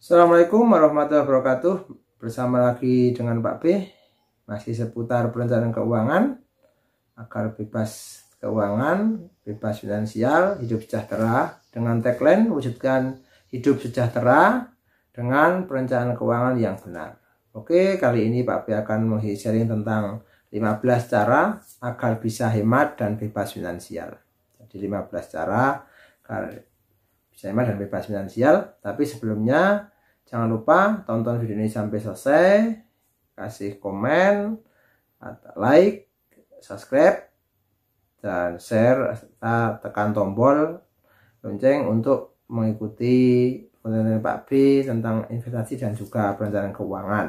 Assalamualaikum warahmatullahi wabarakatuh. Bersama lagi dengan Pak B, masih seputar perencanaan keuangan agar bebas keuangan, bebas finansial, hidup sejahtera, dengan tagline wujudkan hidup sejahtera dengan perencanaan keuangan yang benar. Oke, kali ini Pak B akan sharing tentang 15 cara agar bisa hemat dan bebas finansial. Jadi 15 cara agar bisa hemat dan bebas finansial. Tapi sebelumnya jangan lupa tonton video ini sampai selesai, kasih komen, like, subscribe, dan share, serta tekan tombol lonceng untuk mengikuti konten Pak B tentang investasi dan juga perencanaan keuangan.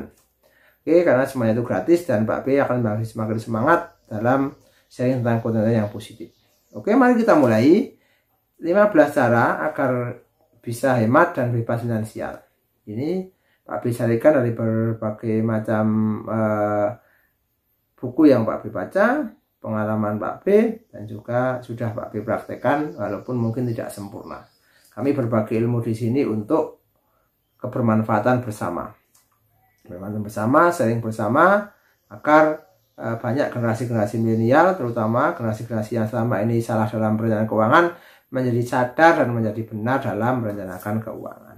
Oke, karena semuanya itu gratis dan Pak B akan semakin semangat dalam sharing tentang konten yang positif. Oke, mari kita mulai. 15 cara agar bisa hemat dan bebas finansial. Ini Pak B carikan dari berbagai macam buku yang Pak B baca, pengalaman Pak B, dan juga sudah Pak B praktekkan walaupun mungkin tidak sempurna. Kami berbagi ilmu di sini untuk kebermanfaatan bersama. Bermanfaat bersama, sharing bersama agar banyak generasi-generasi milenial, terutama generasi-generasi yang selama ini salah dalam perencanaan keuangan, menjadi sadar dan menjadi benar dalam merencanakan keuangan.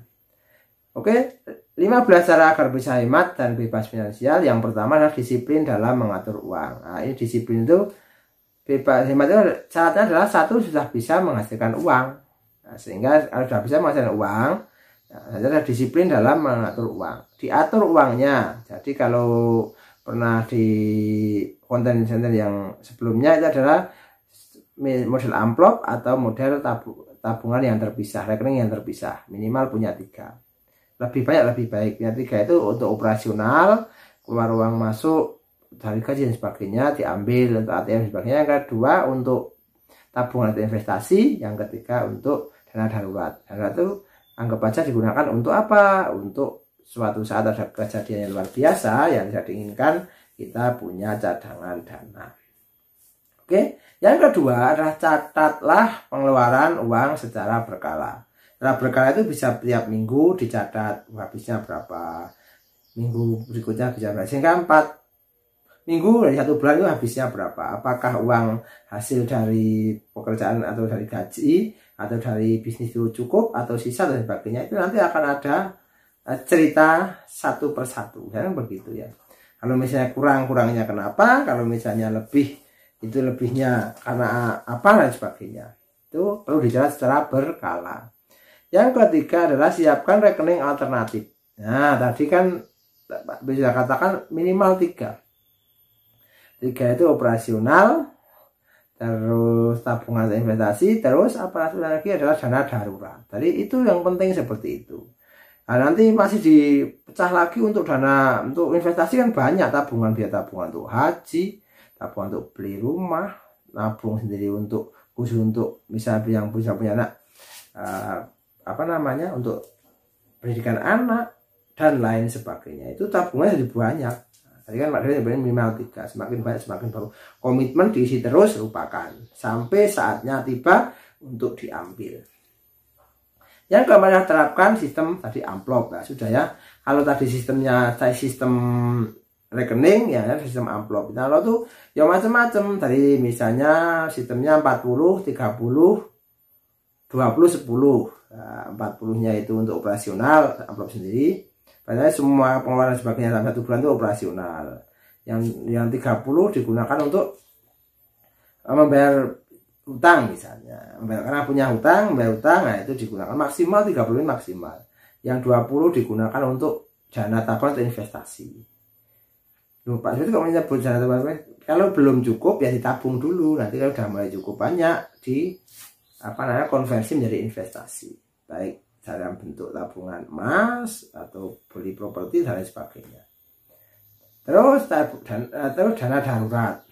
Oke, 15 cara agar bisa hemat dan bebas finansial. Yang pertama adalah disiplin dalam mengatur uang. Nah, ini disiplin itu bebas hemat itu syaratnya adalah satu, sudah bisa menghasilkan uang. Nah, sehingga kalau sudah bisa menghasilkan uang, ada disiplin dalam mengatur uang. Diatur uangnya. Jadi kalau pernah di konten-konten yang sebelumnya itu adalah model amplop atau model tabungan yang terpisah, rekening yang terpisah, minimal punya 3. Lebih banyak lebih baik. Yang 3 itu untuk operasional, keluar uang masuk dari gaji dan sebagainya diambil untuk ATM dan sebagainya. Yang kedua untuk tabungan atau investasi. Yang ketiga untuk dana darurat. Darurat itu anggap aja digunakan untuk apa? Untuk suatu saat ada kejadian yang luar biasa yang tidak diinginkan, kita punya cadangan dana. Oke, yang kedua adalah catatlah pengeluaran uang secara berkala. Secara berkala itu bisa tiap minggu dicatat habisnya berapa, minggu berikutnya bisa berapa, sehingga 4 minggu dari 1 bulan itu habisnya berapa. Apakah uang hasil dari pekerjaan atau dari gaji atau dari bisnis itu cukup atau sisa dan sebagainya, itu nanti akan ada cerita satu persatu, kan begitu ya. Kalau misalnya kurangnya kenapa, kalau misalnya lebih itu lebihnya karena apa dan sebagainya, itu perlu dicatat secara berkala. Yang ketiga adalah siapkan rekening alternatif. Nah, tadi kan bisa katakan minimal 3 itu operasional, terus tabungan investasi, terus apa lagi adalah dana darurat. Jadi itu yang penting seperti itu. Nah, nanti masih dipecah lagi untuk dana untuk investasi kan banyak, tabungan untuk haji, tabungan untuk beli rumah, nabung sendiri untuk khusus untuk misalnya yang bisa punya anak, untuk pendidikan anak dan lain sebagainya. Itu tabungannya jadi banyak. Tadi kan Pak Dewi minimal 3, semakin banyak semakin bagus. Komitmen diisi terus, lupakan sampai saatnya tiba untuk diambil. Yang keempat, terapkan sistem tadi amplop. Nah, sudah ya. Kalau tadi sistemnya sistem rekening ya sistem amplop. Nah, kalau tuh ya macam-macam. Tadi misalnya sistemnya 40 30 20 10. Nah, 40-nya itu untuk operasional, amplop sendiri. Padahal semua pengeluaran sebagainya dalam 1 bulan itu operasional. Yang 30 digunakan untuk membayar hutang misalnya. Karena punya hutang, membayar hutang, nah itu digunakan maksimal 30 maksimal. Yang 20 digunakan untuk dana tabungan atau investasi. Lupa itu kalau menyebut dana tabungan, kalau belum cukup ya ditabung dulu. Nanti kalau sudah mulai cukup banyak konversi menjadi investasi. Baik dalam bentuk tabungan emas atau beli properti dan lain sebagainya. Terus dana darurat.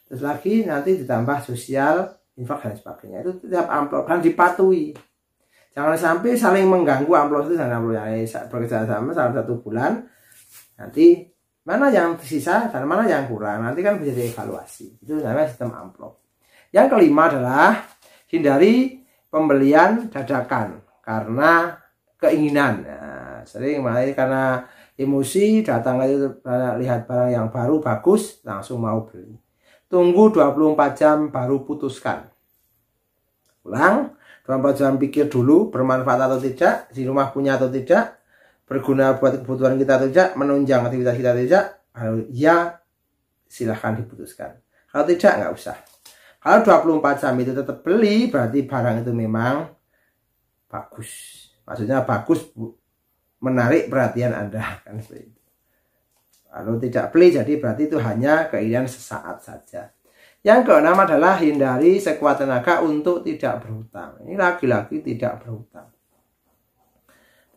Terus lagi nanti ditambah sosial, infak dan sebagainya. Itu tiap amplop dan dipatuhi. Jangan sampai saling mengganggu amplop itu dan amplop yang bekerja sama selama 1 bulan. Nanti mana yang tersisa dan mana yang kurang, nanti kan bisa dievaluasi. Itu namanya sistem amplop. Yang kelima adalah hindari pembelian dadakan karena keinginan. Nah, Nah, sering makanya karena emosi datang itu lihat barang yang baru bagus langsung mau beli. Tunggu 24 jam baru putuskan. Ulang, 24 jam pikir dulu bermanfaat atau tidak, di rumah punya atau tidak, berguna buat kebutuhan kita atau tidak, menunjang aktivitas kita atau tidak. Kalau ya silahkan diputuskan. Kalau tidak nggak usah. Kalau 24 jam itu tetap beli berarti barang itu memang bagus. Maksudnya bagus, menarik perhatian Anda kan seperti itu. Kalau tidak beli jadi berarti itu hanya keinginan sesaat saja. Yang keenam adalah hindari sekuat tenaga untuk tidak berhutang. Ini lagi-lagi tidak berhutang.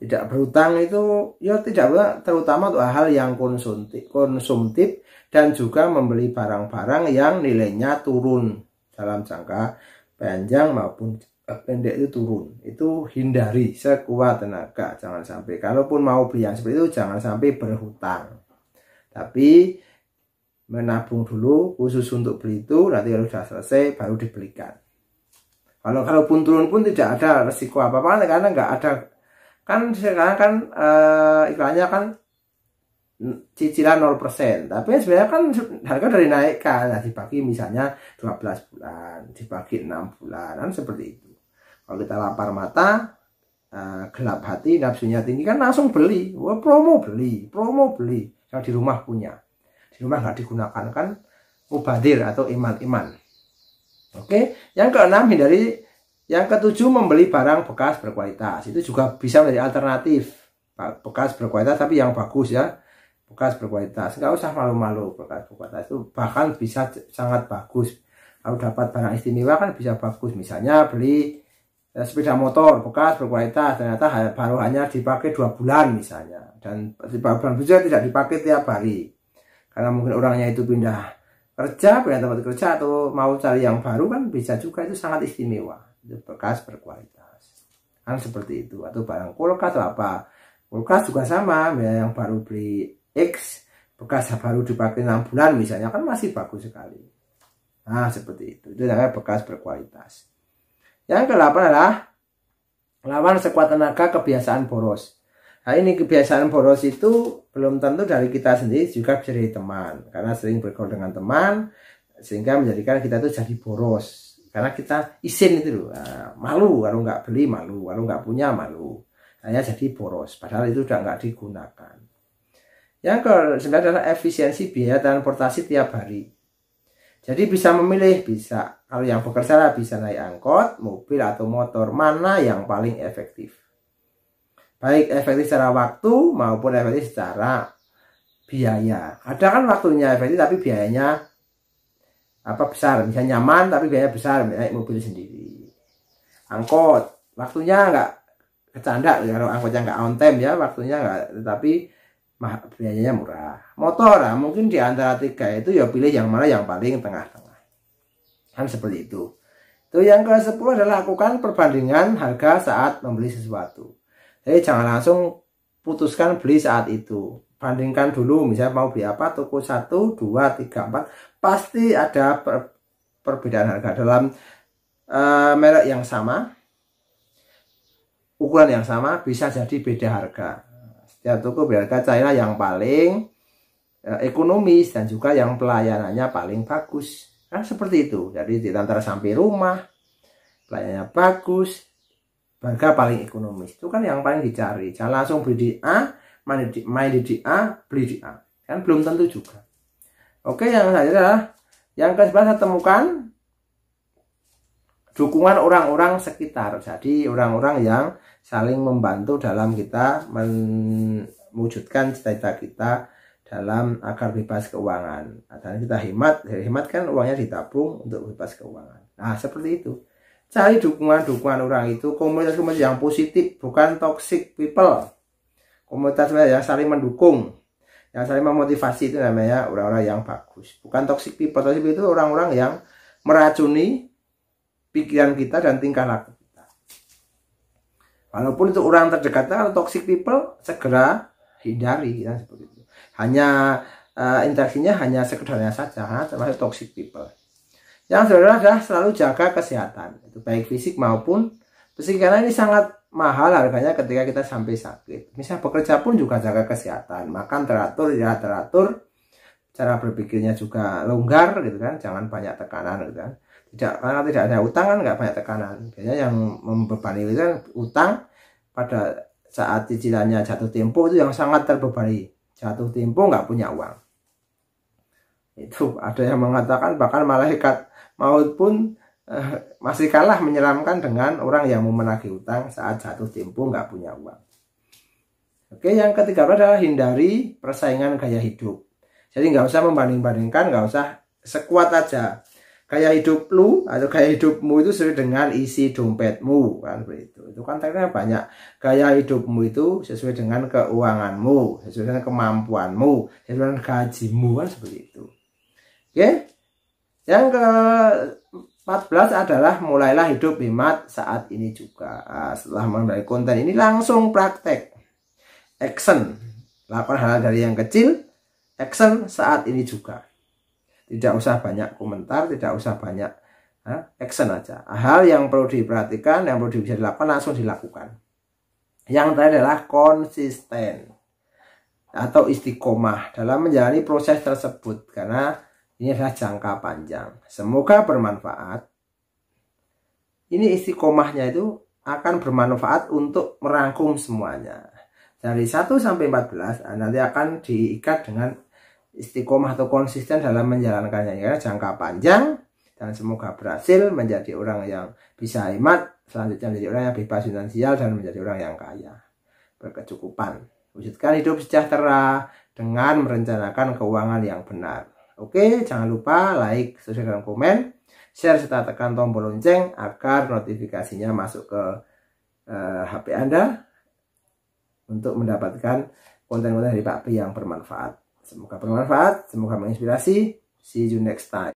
Tidak berhutang itu ya tidak berhutang, terutama untuk hal yang konsumtif dan juga membeli barang-barang yang nilainya turun dalam jangka panjang maupun pendek itu turun. Itu hindari sekuat tenaga. Jangan sampai, kalaupun mau beli yang seperti itu jangan sampai berhutang. Tapi menabung dulu khusus untuk beli itu, nanti kalau sudah selesai baru dibelikan. Kalaupun turun pun tidak ada resiko apa-apa karena nggak ada, kan sekarang kan iklannya kan cicilan 0%, tapi sebenarnya kan harga dari naikkan. Nah, dibagi misalnya 12 bulan, dibagi 6 bulan, kan seperti itu. Kalau kita lapar mata, gelap hati, nafsunya tinggi, kan langsung beli. Wah, promo beli. Yang di rumah punya, di rumah nggak digunakan kan mubadir atau iman-iman. Oke, yang keenam hindari. Yang ketujuh membeli barang bekas berkualitas. Itu juga bisa menjadi alternatif. Bekas berkualitas tapi yang bagus ya. Bekas berkualitas, nggak usah malu-malu. Bekas berkualitas itu bahkan bisa sangat bagus. Kalau dapat barang istimewa kan bisa bagus. Misalnya beli sepeda motor bekas berkualitas, ternyata baru hanya dipakai 2 bulan misalnya, dan 2 bulan bisa tidak dipakai tiap hari karena mungkin orangnya itu pindah tempat kerja atau mau cari yang baru, kan bisa juga, itu sangat istimewa. Itu bekas berkualitas kan seperti itu. Atau barang kulkas atau apa, kulkas juga sama, yang baru beli X bekas baru dipakai 6 bulan misalnya, kan masih bagus sekali. Nah seperti itu namanya bekas berkualitas. Yang ke-8 adalah lawan sekuat tenaga kebiasaan boros. Nah, ini kebiasaan boros itu belum tentu dari kita sendiri, juga bisa dari teman. Karena sering bergaul dengan teman, sehingga menjadikan kita itu jadi boros. Karena kita isin itu loh. Nah, malu kalau nggak beli, malu kalau nggak punya, malu. Hanya jadi boros. Padahal itu udah nggak digunakan. Yang ke-9 adalah efisiensi biaya transportasi tiap hari. Jadi bisa memilih, bisa. Kalau yang bekerja bisa naik angkot, mobil atau motor, mana yang paling efektif. Baik efektif secara waktu maupun efektif secara biaya. Ada kan waktunya efektif tapi biayanya besar. Misalnya nyaman tapi biaya besar, naik mobil sendiri. Angkot, waktunya nggak kecanda, kalau angkotnya nggak on time ya, waktunya nggak, tetapi biayanya murah. Motor, mungkin di antara 3 itu ya pilih yang mana yang paling tengah-tengah. Kan seperti itu. Itu yang ke-10 adalah lakukan perbandingan harga saat membeli sesuatu. Jadi jangan langsung putuskan beli saat itu. Bandingkan dulu, misalnya mau beli apa, toko 1, 2, 3, 4, pasti ada perbedaan harga dalam merek yang sama, ukuran yang sama, bisa jadi beda harga. Setiap toko berharga China yang paling ekonomis dan juga yang pelayanannya paling bagus. Kan seperti itu. Jadi diantar sampai rumah, pelayanannya bagus, harga paling ekonomis. Itu kan yang paling dicari. Jangan langsung beli di A, main di A, beli di A. Kan belum tentu juga. Oke, yang selanjutnya adalah yang ke-11, temukan dukungan orang-orang sekitar. Jadi orang-orang yang saling membantu dalam kita mewujudkan cita-cita kita dalam agar bebas keuangan. Dan kita hemat kan uangnya ditabung untuk bebas keuangan. Nah seperti itu. Cari dukungan orang itu, komunitas-komunitas yang positif, bukan toxic people. Komunitas yang saling mendukung, yang saling memotivasi, itu namanya orang-orang yang bagus. Bukan toxic people. Toxic people itu orang-orang yang meracuni pikiran kita dan tingkah laku kita. Walaupun itu orang terdekat, kalau toxic people segera hindari, ya, seperti itu. Hanya interaksinya hanya sekedarnya saja, termasuk toxic people. Yang kedua adalah selalu jaga kesehatan, itu baik fisik maupun psikis, karena ini sangat mahal harganya ketika kita sampai sakit. Misal bekerja pun juga jaga kesehatan, makan teratur, ya teratur, cara berpikirnya juga longgar gitu kan, jangan banyak tekanan gitu kan. Karena tidak ada utang kan nggak banyak tekanan. Biasanya yang membebani itu kan utang pada saat cicilannya jatuh tempo itu yang sangat terbebani. Jatuh tempo nggak punya uang. Itu ada yang mengatakan bahkan malaikat maut pun masih kalah menyeramkan dengan orang yang mau menagih utang saat jatuh tempo nggak punya uang. Oke, yang ketiga adalah hindari persaingan gaya hidup. Jadi nggak usah membanding-bandingkan, nggak usah sekuat aja. Gaya hidup lu atau gaya hidupmu itu sesuai dengan isi dompetmu kan begitu. Itu kan ternyata banyak. Gaya hidupmu itu sesuai dengan keuanganmu, sesuai dengan kemampuanmu, sesuai dengan gajimu kan seperti itu. Oke. Yang ke-14 adalah mulailah hidup hemat saat ini juga. Setelah memulai konten ini langsung praktek. Action. Lakukan hal dari yang kecil, action saat ini juga. Tidak usah banyak komentar, tidak usah banyak action aja. Hal yang perlu diperhatikan, yang perlu bisa dilakukan, langsung dilakukan. Yang terakhir adalah konsisten atau istiqomah dalam menjalani proses tersebut, karena ini adalah jangka panjang. Semoga bermanfaat. Ini istiqomahnya itu akan bermanfaat untuk merangkum semuanya. Dari 1 sampai 14 nanti akan diikat dengan istiqomah atau konsisten dalam menjalankannya, ya, jangka panjang, dan semoga berhasil menjadi orang yang bisa hemat, selanjutnya menjadi orang yang bebas finansial, dan menjadi orang yang kaya berkecukupan. Wujudkan hidup sejahtera dengan merencanakan keuangan yang benar. Oke, jangan lupa like, subscribe, dan komen, share serta tekan tombol lonceng agar notifikasinya masuk ke HP Anda untuk mendapatkan konten-konten dari Pak Pri yang bermanfaat. Semoga bermanfaat, semoga menginspirasi. See you next time.